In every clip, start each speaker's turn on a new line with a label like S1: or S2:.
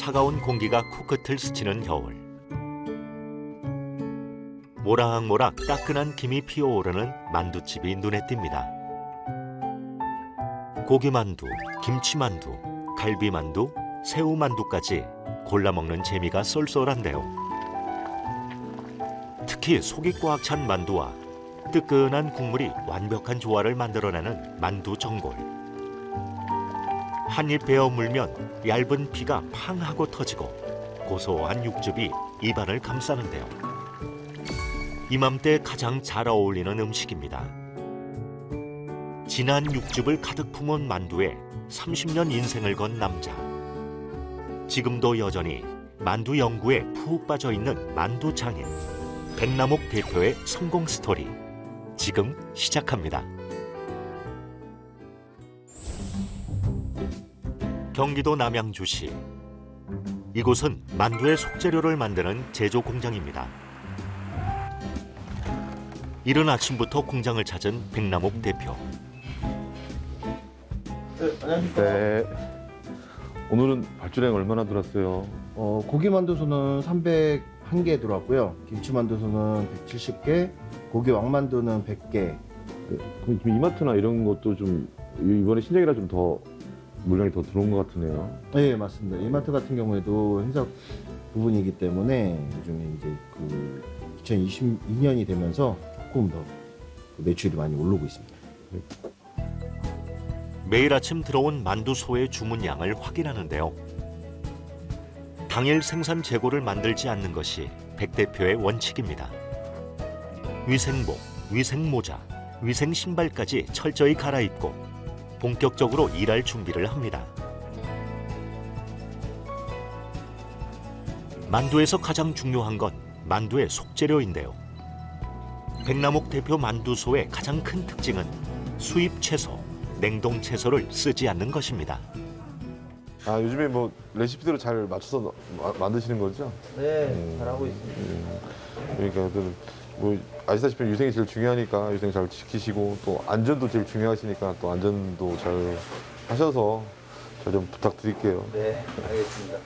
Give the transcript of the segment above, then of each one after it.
S1: 차가운 공기가 코끝을 스치는 겨울. 모락모락 따끈한 김이 피어오르는 만두집이 눈에 띕니다. 고기만두, 김치만두, 갈비만두, 새우만두까지 골라 먹는 재미가 쏠쏠한데요. 특히 속이 꽉 찬 만두와 뜨끈한 국물이 완벽한 조화를 만들어내는 만두 전골. 한 입 베어 물면 얇은 피가 팡 하고 터지고 고소한 육즙이 입안을 감싸는데요. 이맘때 가장 잘 어울리는 음식입니다. 진한 육즙을 가득 품은 만두에 30년 인생을 건 남자. 지금도 여전히 만두 연구에 푹 빠져 있는 만두 장인 백남옥 대표의 성공 스토리 지금 시작합니다. 경기도 남양주시. 이곳은 만두의 속재료를 만드는 제조 공장입니다. 이른 아침부터 공장을 찾은 백남옥 대표.
S2: 네, 안녕하십니까.
S3: 네. 오늘은 발주량 얼마나 들었어요?
S2: 고기만두소는 301개 들어왔고요. 김치만두소는 170개, 고기 왕만두는 100개.
S3: 그럼 지금 이마트나 이런 것도 좀 이번에 신작이라 좀 더 물량이 더 들어온 것 같으네요.
S2: 네, 맞습니다. 이마트 같은 경우에도 행사 부분이기 때문에 요즘에 이제 2022년이 되면서 조금 더 매출이 많이 오르고 있습니다.
S1: 매일 아침 들어온 만두소의 주문량을 확인하는데요. 당일 생산 재고를 만들지 않는 것이 백 대표의 원칙입니다. 위생복, 위생모자, 위생신발까지 철저히 갈아입고 본격적으로 일할 준비를 합니다. 만두에서 가장 중요한 건 만두의 속재료인데요. 백남옥 대표 만두소의 가장 큰 특징은 수입 채소, 냉동 채소를 쓰지 않는 것입니다.
S3: 아, 요즘에 뭐 레시피대로 잘 맞춰서 만드시는 거죠?
S2: 네, 잘하고 있습니다.
S3: 그러니까 뭐 아시다시피 위생이 제일 중요하니까 위생 잘 지키시고 또 안전도 제일 중요하시니까 또 안전도 잘 하셔서 잘 좀 부탁드릴게요.
S2: 네, 알겠습니다.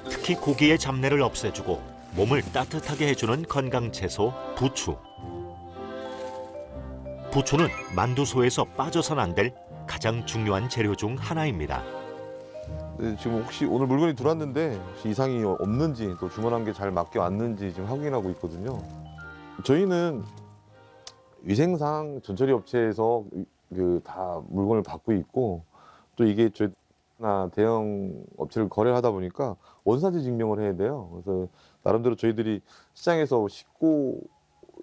S1: 특히 고기의 잡내를 없애주고 몸을 따뜻하게 해주는 건강 채소 부추. 부추는 만두소에서 빠져선 안 될 가장 중요한 재료 중 하나입니다.
S3: 네, 지금 혹시 오늘 물건이 들어왔는데 혹시 이상이 없는지 또 주문한 게 잘 맞게 왔는지 지금 확인하고 있거든요. 저희는 위생상 전처리 업체에서 다 물건을 받고 있고 또 이게 저희나 대형 업체를 거래하다 보니까 원산지 증명을 해야 돼요. 그래서 나름대로 저희들이 시장에서 싣고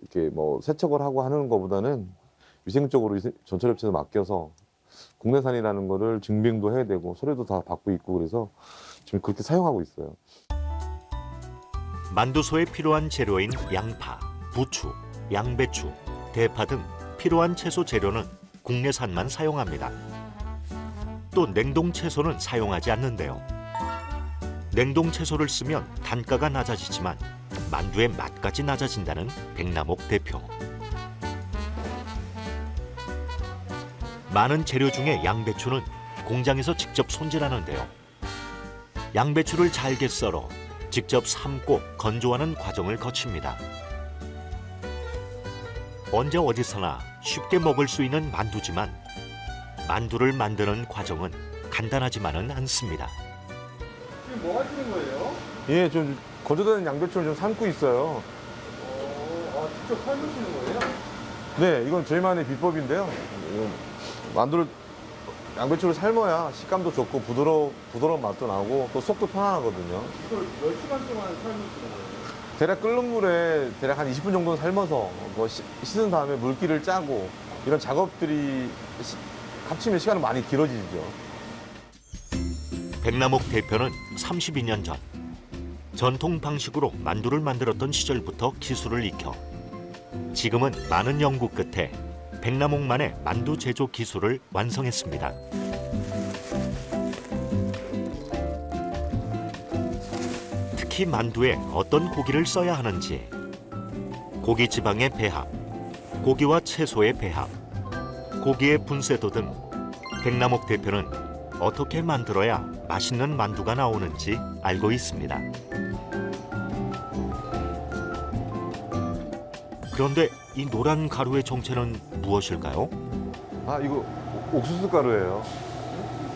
S3: 이렇게 뭐 세척을 하고 하는 것보다는 위생적으로 전처리 업체에 맡겨서 국내산이라는 거를 증빙도 해야 되고 서류도 다 받고 있고 그래서 지금 그렇게 사용하고 있어요.
S1: 만두소에 필요한 재료인 양파, 부추, 양배추, 대파 등 필요한 채소 재료는 국내산만 사용합니다. 또 냉동 채소는 사용하지 않는데요. 냉동 채소를 쓰면 단가가 낮아지지만 만두의 맛까지 낮아진다는 백남옥 대표. 많은 재료 중에 양배추는 공장에서 직접 손질하는데요. 양배추를 잘게 썰어 직접 삶고 건조하는 과정을 거칩니다. 언제 어디서나 쉽게 먹을 수 있는 만두지만 만두를 만드는 과정은 간단하지만은 않습니다.
S2: 지금 뭐 하시는 거예요?
S3: 예, 좀 건조된 양배추를 좀 삶고 있어요.
S2: 직접 삶으시는 거예요?
S3: 네, 이건 저희만의 비법인데요. 양배추를 삶아야 식감도 좋고 부드러운 맛도 나고 또 속도 편안하거든요.
S2: 이걸 몇 시간 동안 삶으시는 거예요?
S3: 대략 끓는 물에 대략 한 20분 정도 삶아서 씻은 다음에 물기를 짜고 이런 작업들이 합치면 시간은 많이 길어지죠.
S1: 백남옥 대표는 32년 전 전통 방식으로 만두를 만들었던 시절부터 기술을 익혀 지금은 많은 연구 끝에 백남옥만의 만두 제조 기술을 완성했습니다. 특히 만두에 어떤 고기를 써야 하는지, 고기 지방의 배합, 고기와 채소의 배합, 고기의 분쇄도 등 백남옥 대표는 어떻게 만들어야 맛있는 만두가 나오는지 알고 있습니다. 그런데 이 노란 가루의 정체는 무엇일까요?
S3: 아, 이거 옥수수 가루예요.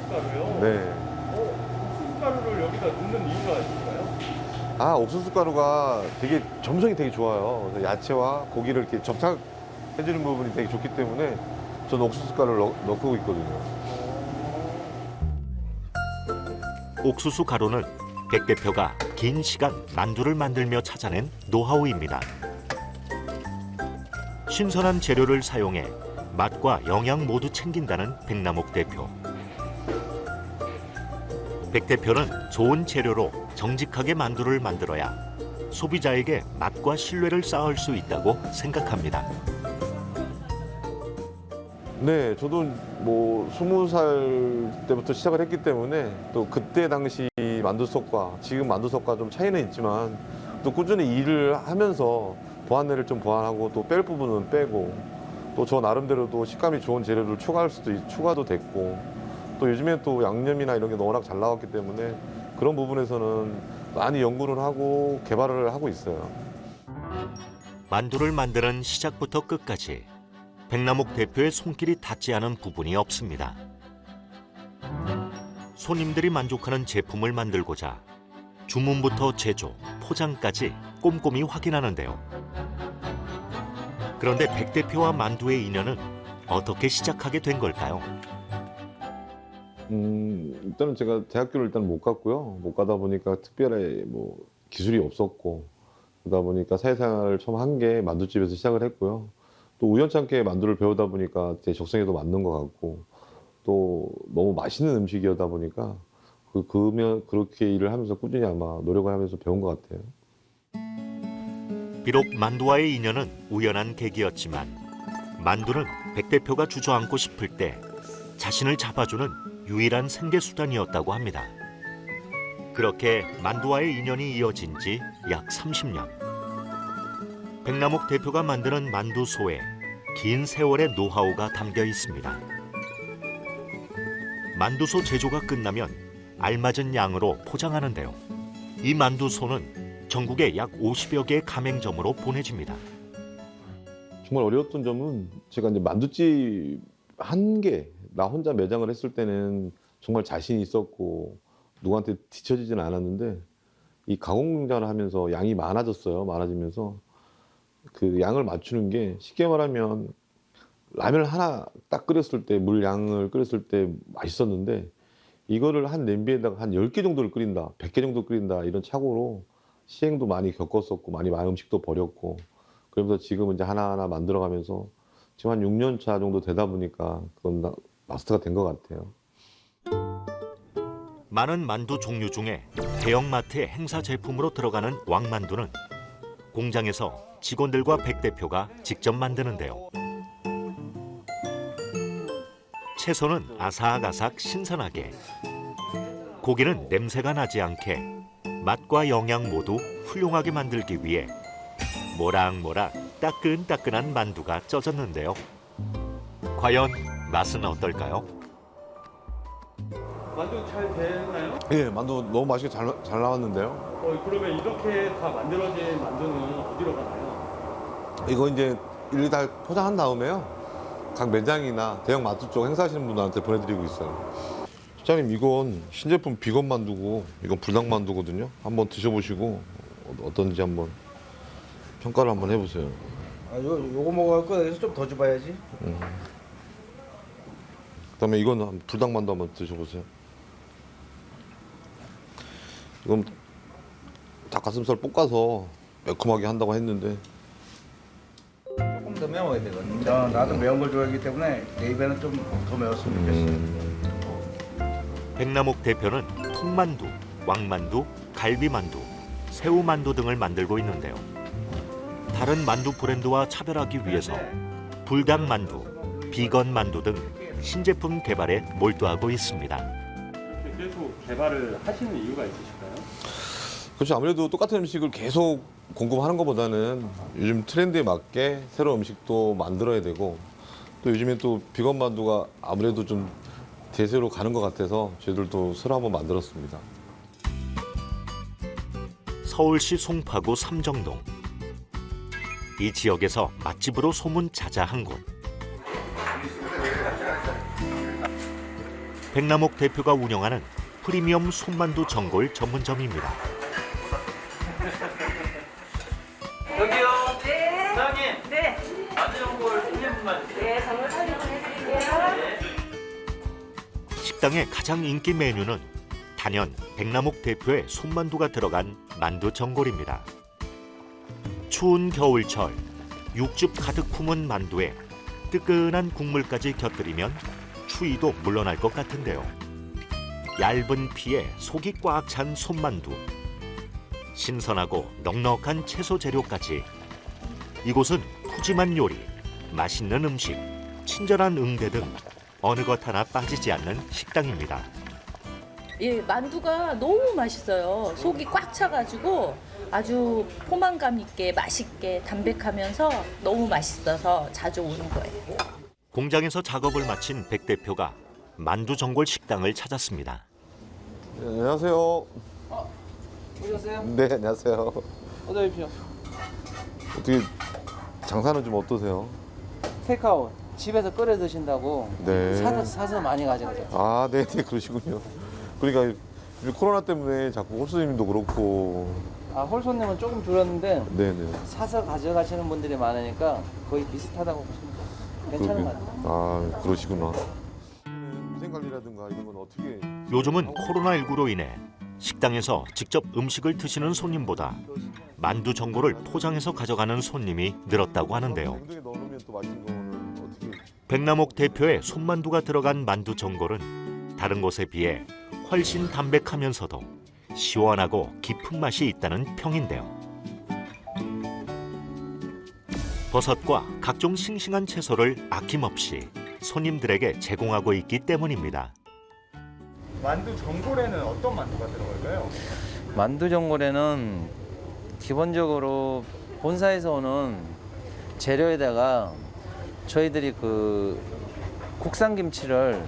S4: 가루요?
S3: 네.
S4: 옥수수 가루를 여기다 넣는 이유가 있을까요?
S3: 아, 옥수수 가루가 되게 점성이 되게 좋아요. 그래서 야채와 고기를 이렇게 접착해주는 부분이 되게 좋기 때문에 저는 옥수수 가루를 넣고 있거든요.
S1: 옥수수 가루는 백 대표가 긴 시간 만두를 만들며 찾아낸 노하우입니다. 신선한 재료를 사용해 맛과 영양 모두 챙긴다는 백남옥 대표. 백 대표는 좋은 재료로 정직하게 만두를 만들어야 소비자에게 맛과 신뢰를 쌓을 수 있다고 생각합니다.
S3: 네, 저도 뭐 20살 때부터 시작을 했기 때문에 또 그때 당시 만두속과 지금 만두속과 좀 차이는 있지만 또 꾸준히 일을 하면서 보완내를 좀 보완하고 또 뺄 부분은 빼고 또 저 나름대로도 식감이 좋은 재료를 추가도 됐고 또 요즘에 또 양념이나 이런 게 워낙 잘 나왔기 때문에 그런 부분에서는 많이 연구를 하고 개발을 하고 있어요.
S1: 만두를 만드는 시작부터 끝까지 백남옥 대표의 손길이 닿지 않은 부분이 없습니다. 손님들이 만족하는 제품을 만들고자 주문부터 제조, 포장까지 꼼꼼히 확인하는데요. 그런데 백 대표와 만두의 인연은 어떻게 시작하게 된 걸까요?
S3: 일단은 제가 대학교를 일단 못 갔고요. 못 가다 보니까 특별히 뭐 기술이 없었고 그러다 보니까 사회생활을 처음 한 게 만두집에서 시작을 했고요. 또 우연찮게 만두를 배우다 보니까 제 적성에도 맞는 것 같고 또 너무 맛있는 음식이다 보니까 그렇게 일을 하면서 꾸준히 아마 노력을 하면서 배운 것 같아요.
S1: 비록 만두와의 인연은 우연한 계기였지만 만두는 백 대표가 주저앉고 싶을 때 자신을 잡아주는 유일한 생계수단이었다고 합니다. 그렇게 만두와의 인연이 이어진 지 약 30년. 백남옥 대표가 만드는 만두소에 긴 세월의 노하우가 담겨 있습니다. 만두소 제조가 끝나면 알맞은 양으로 포장하는데요. 이 만두소는 전국에 약 50여 개의 가맹점으로 보내집니다.
S3: 정말 어려웠던 점은 제가 이제 만두집 한 개, 나 혼자 매장을 했을 때는 정말 자신이 있었고 누구한테 뒤처지지는 않았는데 이 가공 공장을 하면서 양이 많아지면서 그 양을 맞추는 게 쉽게 말하면 라면을 하나 딱 끓였을 때 물 양을 끓였을 때 맛있었는데 이거를 한 냄비에다가 한 10개 정도를 끓인다, 100개 정도 끓인다 이런 착오로 시행도 많이 겪었었고 많은 음식도 버렸고 그러면서 지금 이제 하나하나 만들어가면서 지금 한 6년 차 정도 되다 보니까 그건 마스터가 된 것 같아요.
S1: 많은 만두 종류 중에 대형마트의 행사 제품으로 들어가는 왕만두는 공장에서 직원들과 백 대표가 직접 만드는데요. 채소는 아삭아삭 신선하게, 고기는 냄새가 나지 않게 맛과 영양 모두 훌륭하게 만들기 위해 모락모락 따끈따끈한 만두가 쪄졌는데요. 과연 맛은 어떨까요?
S4: 만두 잘 되나요?
S3: 예, 만두 너무 맛있게 잘 나왔는데요.
S4: 그러면 이렇게 다 만들어진 만두는 어디로 가나요?
S3: 이거 이제 일일이 다 포장한 다음에요. 각 매장이나 대형 마트 쪽 행사하시는 분들한테 보내드리고 있어요. 사장님, 이건 신제품 비건 만두고 이건 불닭 만두거든요. 한번 드셔보시고 어떤지 한번 평가를 한번 해보세요.
S5: 요거 먹어갖고 여기서 좀 더 줘봐야지.
S3: 그다음에 이건 불닭 만두 한번 드셔보세요. 이건 닭가슴살 볶아서 매콤하게 한다고 했는데
S5: 조금 더 매워야 되거든. 나도 매운 걸 좋아하기 때문에 내 입에는 좀 더 매웠으면 좋겠어.
S1: 백남옥 대표는 통만두, 왕만두, 갈비만두, 새우만두 등을 만들고 있는데요. 다른 만두 브랜드와 차별하기 위해서 불닭만두, 비건 만두 등 신제품 개발에 몰두하고 있습니다.
S4: 이렇게 계속 개발을 하시는 이유가 있으실까요?
S3: 그렇죠. 아무래도 똑같은 음식을 계속 공급하는 것보다는 요즘 트렌드에 맞게 새로운 음식도 만들어야 되고 또 요즘에 또 비건 만두가 아무래도 좀 대세로 가는 것 같아서 저희들도 새로 한번 만들었습니다.
S1: 서울시 송파구 삼정동. 이 지역에서 맛집으로 소문 자자한 곳. 백남옥 대표가 운영하는 프리미엄 손만두 전골 전문점입니다.
S6: 여기요.
S7: 네.
S6: 사장님.
S7: 네.
S6: 만두 전골 1인분만 주세요.
S7: 네, 정말 설명해드릴게요.
S1: 식당의 가장 인기 메뉴는 단연 백남옥 대표의 손만두가 들어간 만두 전골입니다. 추운 겨울철 육즙 가득 품은 만두에 뜨끈한 국물까지 곁들이면 추위도 물러날 것 같은데요. 얇은 피에 속이 꽉 찬 손만두, 신선하고 넉넉한 채소 재료까지. 이곳은 푸짐한 요리, 맛있는 음식, 친절한 응대 등 어느 것 하나 빠지지 않는 식당입니다.
S8: 예, 만두가 너무 맛있어요. 속이 꽉 차가지고 아주 포만감 있게 맛있게 담백하면서 너무 맛있어서 자주 오는 거예요.
S1: 공장에서 작업을 마친 백 대표가 만두 전골 식당을 찾았습니다.
S3: 네, 안녕하세요.
S5: 오셨어요?
S3: 네, 안녕하세요.
S5: 어서 오십시오.
S3: 어떻게 장사는 좀 어떠세요?
S5: 테이크아웃 집에서 끓여 드신다고
S3: 네.
S5: 사서 많이 가져가세요.
S3: 아, 네, 네, 그러시군요. 그러니까 요즘 코로나 때문에 자꾸 홀수님도 그렇고,
S5: 아, 홀 손님은 조금 줄었는데
S3: 네, 네.
S5: 사서 가져가시는 분들이 많으니까 거의 비슷하다고 보시면 돼요. 괜찮은 것 같아요.
S3: 아, 그러시구나. 위생 관리라든가 이런 건 어떻게?
S1: 요즘은 코로나19로 인해 식당에서 직접 음식을 드시는 손님보다 만두 전골을 포장해서 가져가는 손님이 늘었다고 하는데요.
S3: 냉동에 넣어놓으면 또 맛있는 거는 어떻게?
S1: 백남옥 대표의 손만두가 들어간 만두 전골은 다른 곳에 비해 훨씬 담백하면서도 시원하고 깊은 맛이 있다는 평인데요. 버섯과 각종 싱싱한 채소를 아낌없이 손님들에게 제공하고 있기 때문입니다.
S4: 만두 전골에는 어떤 만두가 들어갈까요?
S5: 만두 전골에는 기본적으로 본사에서 오는 재료에다가 저희들이 그 국산 김치를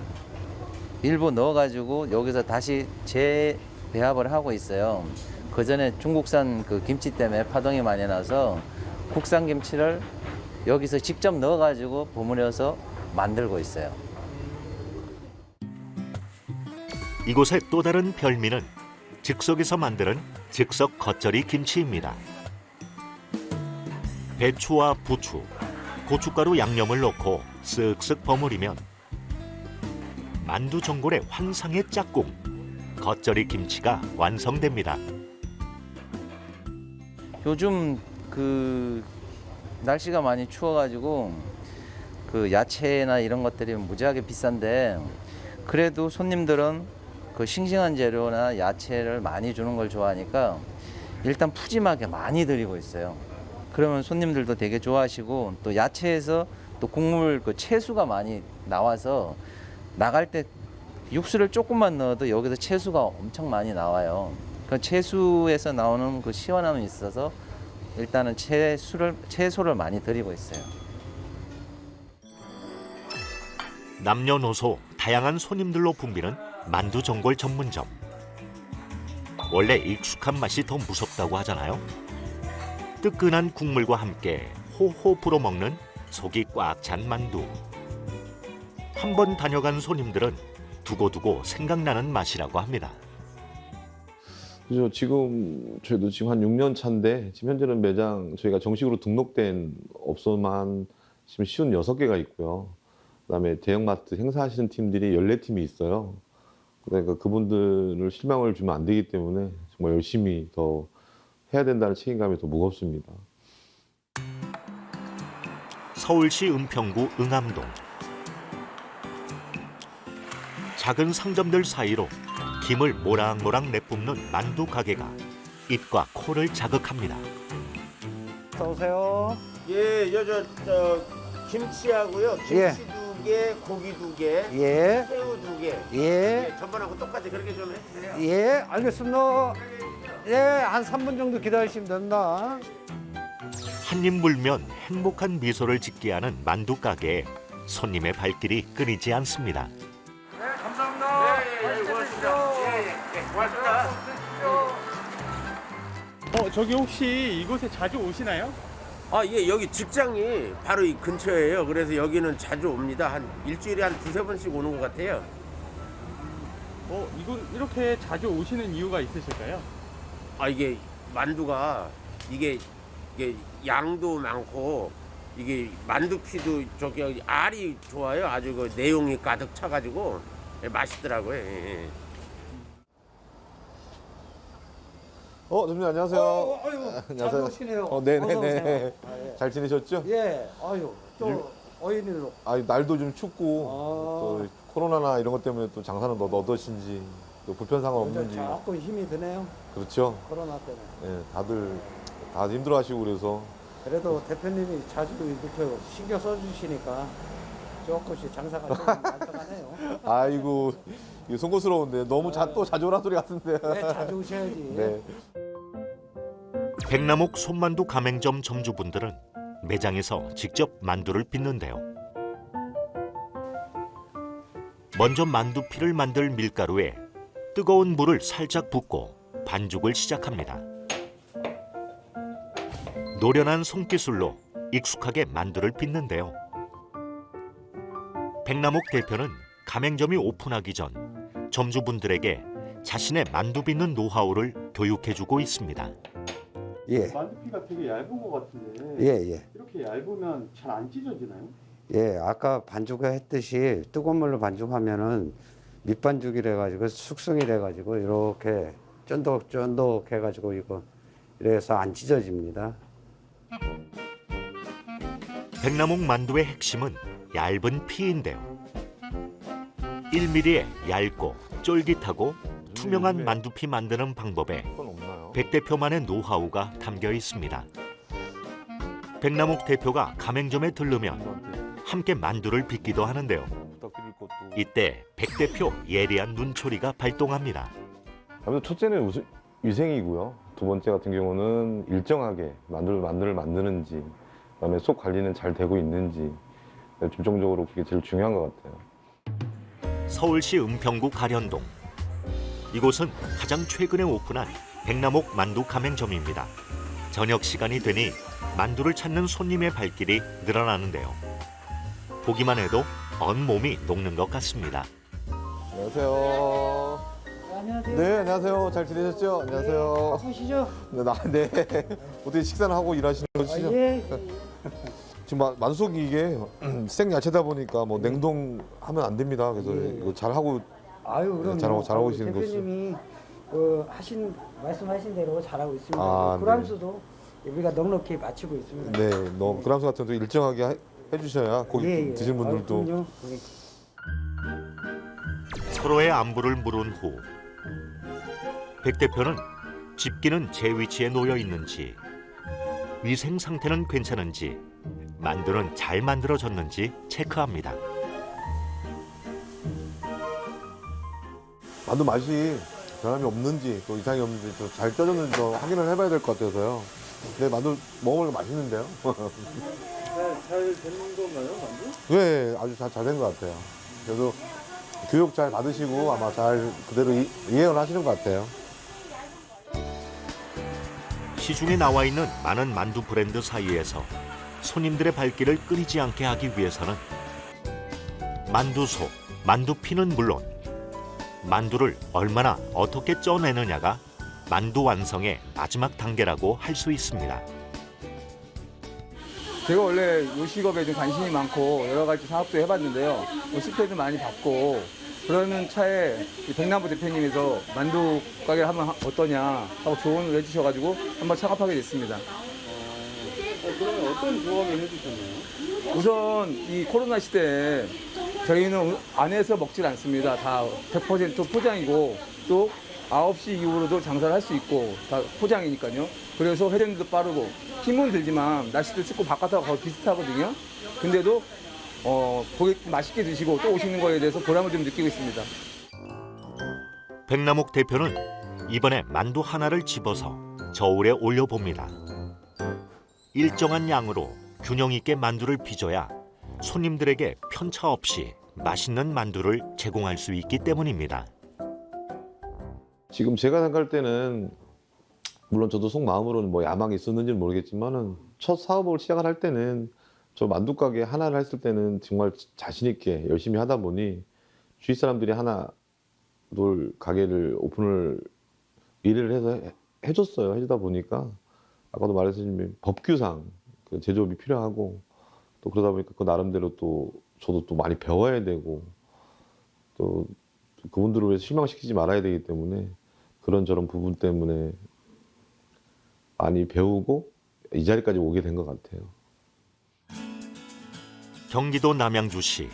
S5: 일부 넣어가지고 여기서 다시 재배합을 하고 있어요. 그 전에 중국산 그 김치 때문에 파동이 많이 나서 국산 김치를 여기서 직접 넣어가지고 버무려서 만들고 있어요.
S1: 이곳의 또 다른 별미는 즉석에서 만드는 즉석 겉절이 김치입니다. 배추와 부추, 고춧가루 양념을 넣고 쓱쓱 버무리면 만두 전골의 환상의 짝꿍, 겉절이 김치가 완성됩니다.
S5: 요즘 그 날씨가 많이 추워가지고 그 야채나 이런 것들이 무지하게 비싼데 그래도 손님들은 그 싱싱한 재료나 야채를 많이 주는 걸 좋아하니까 일단 푸짐하게 많이 드리고 있어요. 그러면 손님들도 되게 좋아하시고 또 야채에서 또 국물 그 채수가 많이 나와서 나갈 때 육수를 조금만 넣어도 여기서 채수가 엄청 많이 나와요. 그 채수에서 나오는 그 시원함이 있어서 일단은 채소를 많이 드리고 있어요.
S1: 남녀노소 다양한 손님들로 붐비는 만두 전골 전문점. 원래 익숙한 맛이 더 무섭다고 하잖아요. 뜨끈한 국물과 함께 호호 불어 먹는 속이 꽉 찬 만두. 한 번 다녀간 손님들은 두고두고 생각나는 맛이라고 합니다.
S3: 그죠. 저희도 지금 한 6년 차인데 지금 현재는 매장 저희가 정식으로 등록된 업소만 지금 56개가 있고요. 그다음에 대형마트 행사하시는 팀들이 14팀이 있어요. 그러니까 그분들을 실망을 주면 안 되기 때문에 정말 열심히 더 해야 된다는 책임감이 더 무겁습니다.
S1: 서울시 은평구 응암동. 작은 상점들 사이로 김을 모락모락 내뿜는 만두 가게가 입과 코를 자극합니다.
S9: 어서 오세요.
S10: 예, 저 김치하고요. 김치
S9: 예.
S10: 2개, 고기 2개,
S9: 예,
S10: 새우 2개.
S9: 예,
S10: 예, 전반하고 똑같이 그렇게 좀 해주세요.
S9: 예, 알겠습니다. 예, 한 3분 정도 기다리시면 됩니다.
S1: 한 입 물면 행복한 미소를 짓게 하는 만두 가게에 손님의 발길이 끊이지 않습니다.
S5: 네, 감사합니다.
S4: 저기 혹시 이곳에 자주 오시나요?
S10: 아, 예, 여기 직장이 바로 이 근처예요. 그래서 여기는 자주 옵니다. 한 일주일에 한 두세 번씩 오는 것 같아요.
S4: 이곳 이렇게 자주 오시는 이유가 있으실까요?
S10: 아, 이게 만두가 이게 양도 많고 이게 만두피도 저기 알이 좋아요. 아주 그 내용이 가득 차가지고 맛있더라고요. 예.
S3: 점님 안녕하세요.
S9: 아유,
S3: 안녕하세요.
S9: 잘 오시네요.
S3: 네네네.
S9: 어서 오세요. 아, 예.
S3: 잘 지내셨죠?
S9: 예, 아유, 또 어인일로.
S3: 날도 좀 춥고 또 코로나나 이런 것 때문에 또 장사는 어떠신지 또 불편사가 없는지.
S9: 자꾸 힘이 드네요.
S3: 그렇죠.
S9: 코로나 때문에.
S3: 예, 다들 힘들어하시고 그래서
S9: 그래도 대표님이 자주 이렇게 신경 써주시니까 조금씩 장사가 좀 말끔하네요.
S3: 아이고 이거 송구스러운데 너무 또 자주 오란 소리 같은데.
S9: 네, 자주 오셔야지.
S3: 네.
S1: 백남옥 손만두 가맹점 점주분들은 매장에서 직접 만두를 빚는데요. 먼저 만두피를 만들 밀가루에 뜨거운 물을 살짝 붓고 반죽을 시작합니다. 노련한 손기술로 익숙하게 만두를 빚는데요. 백남옥 대표는 가맹점이 오픈하기 전 점주분들에게 자신의 만두 빚는 노하우를 교육해주고 있습니다.
S9: 예,
S4: 만두피가 되게 얇은 것 같은데
S9: 예.
S4: 이렇게 얇으면 잘 안 찢어지나요?
S9: 예, 아까 반죽을 했듯이 뜨거운 물로 반죽하면은 밑반죽이래 가지고 숙성이래 가지고 이렇게 쫀득쫀득 해가지고 이거 이래서 안 찢어집니다.
S1: 백남옥 만두의 핵심은 얇은 피인데요. 1mm의 얇고 쫄깃하고 투명한 만두피 만드는 방법에
S3: 그건 없나요?
S1: 백 대표만의 노하우가 담겨 있습니다. 백남옥 대표가 가맹점에 들르면 함께 만두를 빚기도 하는데요.
S3: 부탁드릴 것도.
S1: 이때 백 대표 예리한 눈초리가 발동합니다.
S3: 아무래도 첫째는 위생이고요. 두 번째 같은 경우는 일정하게 만두를 만드는지, 그다음에 속 관리는 잘 되고 있는지 중점적으로 그게 제일 중요한 것 같아요.
S1: 서울시 은평구 가련동. 이곳은 가장 최근에 오픈한 백남옥 만두 가맹점입니다. 저녁 시간이 되니 만두를 찾는 손님의 발길이 늘어나는데요. 보기만 해도 온몸이 녹는 것 같습니다.
S3: 안녕하세요.
S9: 안녕하세요.
S3: 네, 안녕하세요. 잘 지내셨죠? 안녕하세요.
S9: 바쁘시죠?
S3: 네. 어떻게 식사는 하고 일하시는 거시죠?
S9: 예.
S3: 지금 만두속이 이게 생 야채다 보니까 뭐 냉동하면 안 됩니다. 그래서 이거 잘 하고
S9: 아유, 그럼
S3: 잘하고 계시는 거죠.
S9: 대표님이 말씀하신 대로 잘하고 있습니다.
S3: 아,
S9: 그람수도 우리가 넉넉히 맞추고 있습니다.
S3: 네, 그람수 같은 것도 일정하게 해주셔야 고기 드시는 분들도.
S9: 아유, 그럼요. 예.
S1: 서로의 안부를 물은 후 백 대표는 집기는 제 위치에 놓여 있는지, 위생 상태는 괜찮은지, 만두는 잘 만들어졌는지 체크합니다.
S3: 만두 맛이 변함이 없는지 또 이상이 없는지 또 잘 쪄졌는지 또 확인을 해봐야 될 것 같아서요. 네, 만두 먹으면 맛있는데요.
S4: 잘 되는 건가요, 만두?
S3: 네, 아주 잘 된 것 같아요. 그래도 교육 잘 받으시고 아마 잘 그대로 이해를 하시는 것 같아요.
S1: 시중에 나와 있는 많은 만두 브랜드 사이에서 손님들의 발길을 끊이지 않게 하기 위해서는 만두속, 만두피는 물론 만두를 얼마나 어떻게 쪄내느냐가 만두 완성의 마지막 단계라고 할 수 있습니다.
S11: 제가 원래 요식업에 좀 관심이 많고 여러 가지 사업도 해봤는데요. 실패도 많이 봤고 그러는 차에 이 백남부 대표님께서 만두 가게를 하면 어떠냐 하고 조언을 해주셔가지고 한번 창업하게 됐습니다.
S4: 그러면 어떤 조언을 해주셨나요?
S11: 우선 이 코로나 시대에 저희는 안에서 먹질 않습니다. 다 100% 포장이고 또 9시 이후로도 장사를 할 수 있고 다 포장이니까요. 그래서 회전도 빠르고 힘은 들지만 날씨도 춥고 바깥하고 거의 비슷하거든요. 근데도 고객 맛있게 드시고 또 오시는 거에 대해서 보람을 좀 느끼고 있습니다.
S1: 백남옥 대표는 이번에 만두 하나를 집어서 저울에 올려봅니다. 일정한 양으로 균형 있게 만두를 빚어야 손님들에게 편차 없이 맛있는 만두를 제공할 수 있기 때문입니다.
S3: 지금 제가 생각할 때는 물론 저도 속마음으로는 뭐 야망이 있었는지는 모르겠지만은 첫 사업을 시작을 할 때는 저 만두 가게 하나를 했을 때는 정말 자신 있게 열심히 하다 보니 주위 사람들이 하나 둘 가게를 오픈을 일을 해서 해줬어요. 해주다 보니까 아까도 말했듯이 법규상 그 제조업이 필요하고 또 그러다 보니까 그 나름대로 또 저도 또 많이 배워야 되고 또 그분들을 위해서 실망시키지 말아야 되기 때문에 그런저런 부분 때문에 많이 배우고 이 자리까지 오게 된 것 같아요.
S1: 경기도 남양주시.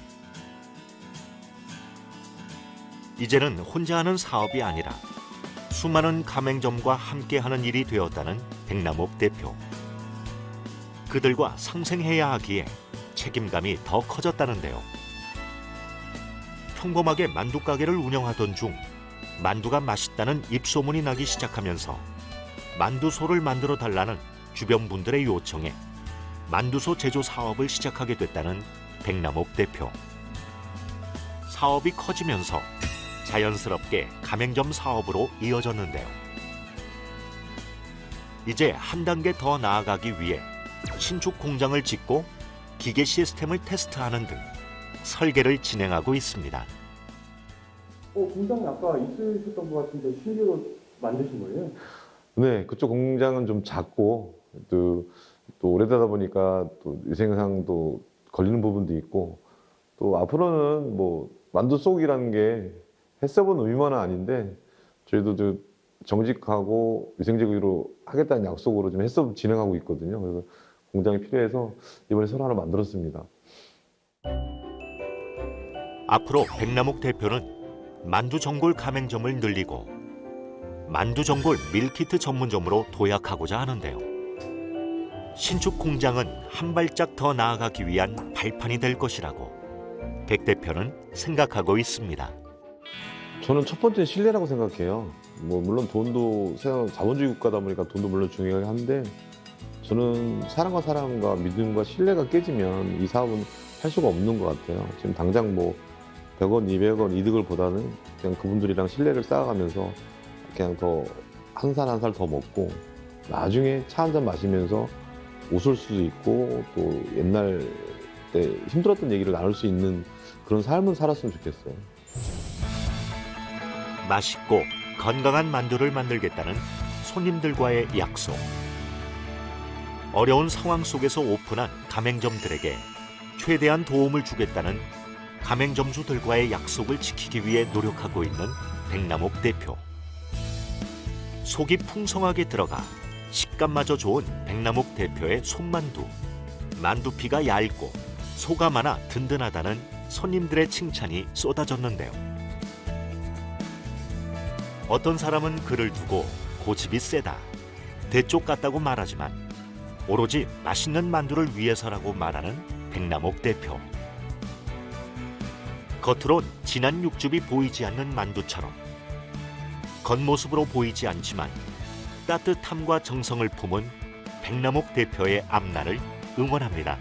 S1: 이제는 혼자 하는 사업이 아니라 수많은 가맹점과 함께하는 일이 되었다는 백남옥 대표. 그들과 상생해야 하기에 책임감이 더 커졌다는데요. 평범하게 만두 가게를 운영하던 중 만두가 맛있다는 입소문이 나기 시작하면서 만두소를 만들어 달라는 주변 분들의 요청에 만두소 제조 사업을 시작하게 됐다는 백남옥 대표. 사업이 커지면서 자연스럽게 가맹점 사업으로 이어졌는데요. 이제 한 단계 더 나아가기 위해 신축 공장을 짓고 기계 시스템을 테스트하는 등 설계를 진행하고 있습니다.
S4: 공장이 아까 있으셨던 것 같은데 신규로 만드신 거예요?
S3: 네, 그쪽 공장은 좀 작고 또 오래되다 보니까 또 위생상도 걸리는 부분도 있고 또 앞으로는 뭐 만두 속이라는 게 했어본 의무는 아닌데 저희도 좀 정직하고 위생적으로 하겠다는 약속으로 좀 해서 진행하고 있거든요. 그래서 공장이 필요해서 이번에 새로 하나 만들었습니다.
S1: 앞으로 백남옥 대표는 만두 전골 가맹점을 늘리고 만두 전골 밀키트 전문점으로 도약하고자 하는데요. 신축 공장은 한 발짝 더 나아가기 위한 발판이 될 것이라고 백 대표는 생각하고 있습니다.
S3: 저는 첫 번째 신뢰라고 생각해요. 뭐 물론 돈도 자본주의 국가다 보니까 돈도 물론 중요하긴 한데 저는 사람과 믿음과 신뢰가 깨지면 이 사업은 할 수가 없는 것 같아요. 지금 당장 뭐 100원, 200원 이득을 보다는 그냥 그분들이랑 신뢰를 쌓아가면서 그냥 더 한 살 한 살 더 먹고 나중에 차 한 잔 마시면서 웃을 수도 있고 또 옛날 때 힘들었던 얘기를 나눌 수 있는 그런 삶을 살았으면 좋겠어요.
S1: 맛있고 건강한 만두를 만들겠다는 손님들과의 약속. 어려운 상황 속에서 오픈한 가맹점들에게 최대한 도움을 주겠다는 가맹점주들과의 약속을 지키기 위해 노력하고 있는 백남옥 대표. 속이 풍성하게 들어가 식감마저 좋은 백남옥 대표의 손만두. 만두피가 얇고 소가 많아 든든하다는 손님들의 칭찬이 쏟아졌는데요. 어떤 사람은 그를 두고 고집이 세다, 대쪽 같다고 말하지만 오로지 맛있는 만두를 위해서라고 말하는 백남옥 대표. 겉으론 진한 육즙이 보이지 않는 만두처럼 겉모습으로 보이지 않지만 따뜻함과 정성을 품은 백남옥 대표의 앞날을 응원합니다.